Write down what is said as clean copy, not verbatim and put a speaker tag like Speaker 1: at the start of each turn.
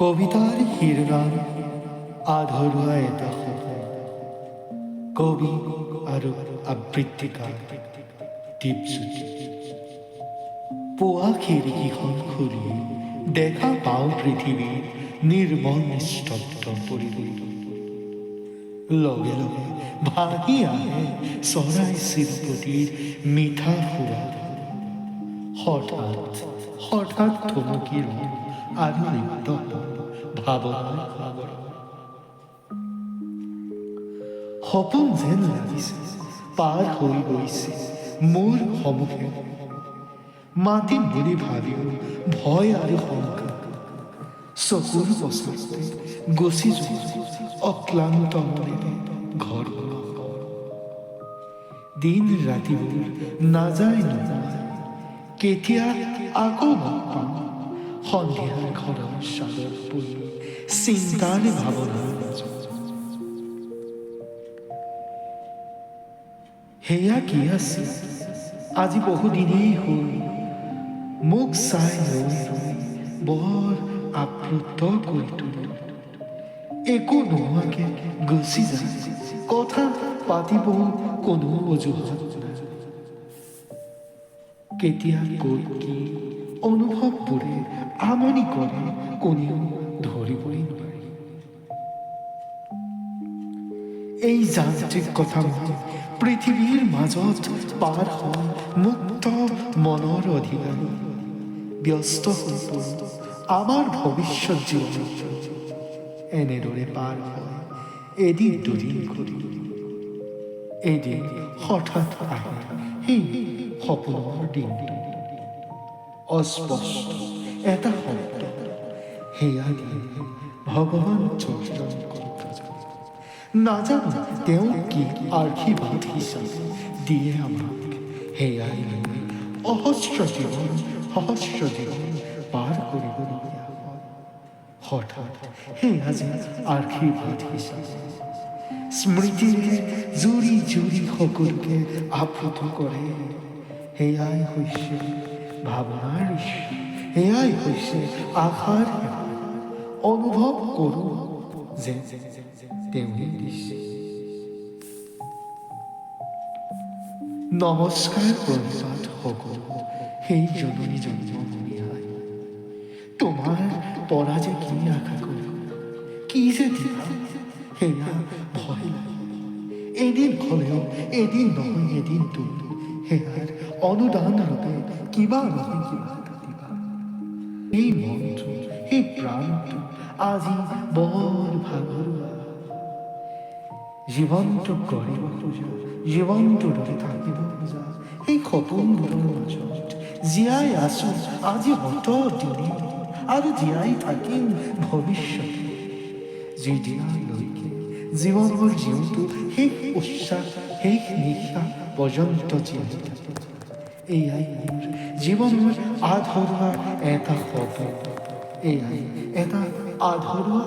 Speaker 1: কবিতাৰ শিৰোনাম আধৰুৱা এটা সপোন। কবি আৰু আবৃত্তিকাৰ দীপজ্যোতি। পুৱা খিৰিকীখন খুলি দেখা পাওঁ পৃথিৱীৰ নিৰ্মল নিস্তব্ধ পৰিৱেশ। লগে লগে ভাহি আহে চৰাই চিৰিকটিৰ মিঠা সুৱাদ। হঠাৎ হঠাৎ থমকি ৰওঁ আৰু লিপ্ত ভাৱনাৰ সাগৰ। সপোন যেন লাগিছে পাৰ হৈ গৈছে মোৰ সন্মুখে। মাতিম বুলি ভাবিও ভয় আৰু শংকা। চকুৰ পচাতে গুচি যোৱা অক্লান্ত মনেৰে ঘৰ। দিন ৰাতিবোৰ নাযায় নোপোৱাই কেতিয়া আকৌ লগ পাম। সন্ধিয়াৰ ঘৰৰ চাদৰ পৰি চিন্তাৰ ভাৱনাৰ মাজত। সেয়া কি আছে আজি বহুদিনেই হ'ল মোক চাই ৰৈ ৰৈ বৰ আপ্লুত কৰি তোলে। একো নোহোৱাকে গুচি যায়, কথা পাতিব কোনো অজুহাত নাই। কেতিয়া ক'ত কি অনুভৱবোৰে আমনি কৰে কোনেও ধৰিবই নোৱাৰে। এই যান্ত্ৰিক কথা মই পৃথিৱীৰ মাজত পাৰ হয় মুক্ত মনৰ অধিকাৰী। ব্যস্ত হৈ পৰোঁ আমাৰ ভৱিষ্যত জীৱন। এনেদৰে পাৰ হয় এদিন দুদিন কৰি। এদিন হঠাৎ আহে সেই সপোনৰ দিনটো। অস্পষ্ট এটা শব্দ, সেয়া দিয়ে ভগৱান চৰিত্ৰন নাজানো তেওঁ কি আশীৰ্বাদ হিচাপে দিয়ে আমাক। সেয়াই লৈ সহস্ৰ জীৱন পাৰ কৰিবলগীয়া হয়। হঠাৎ সেয়া যে আশীৰ্বাদ হিচাপে স্মৃতিৰে জুৰি জুৰি সকলোকে আপ্লুত কৰে। সেয়াই হৈছে ভাৱনাৰ ঈশ্বৰ, সেয়াই হৈছে আশাৰ সেৱা। অনুভৱ কৰোঁ যে তেওঁৱে দিছে। নমস্কাৰ প্ৰণিপাত সকলো সেই জননী জন্মভূমি আই। তোমাৰ পৰা যে কি আশা কৰোঁ, কি যে দিবা সেয়া ভয় লাগে। এদিন হ'লেও এদিন নহয় এদিন তুমি সেয়াৰ অনুদান ৰূপে কিবা নহয় কিবা এটা দিবা। সেই মনটো সেই প্ৰাণটো আজি বৰ ভাগৰুৱা। জীৱনটো কৰিব খোজা, জীৱনটোৰ দৰে থাকিব খোজা সেই সপোনবোৰৰ মাজত জীয়াই আছো আজি দিনে আৰু জীয়াই থাকিম ভৱিষ্যতে। যিদিনালৈকে জীৱনৰ জীৱনটো শেষ উচ্চাস শেষ নিশা পৰ্যন্ত জীয়াই থাকে। এয়াই মোৰ জীৱনৰ আধৰুৱা এটা সপোন, এয়াই এটা আধৰুৱা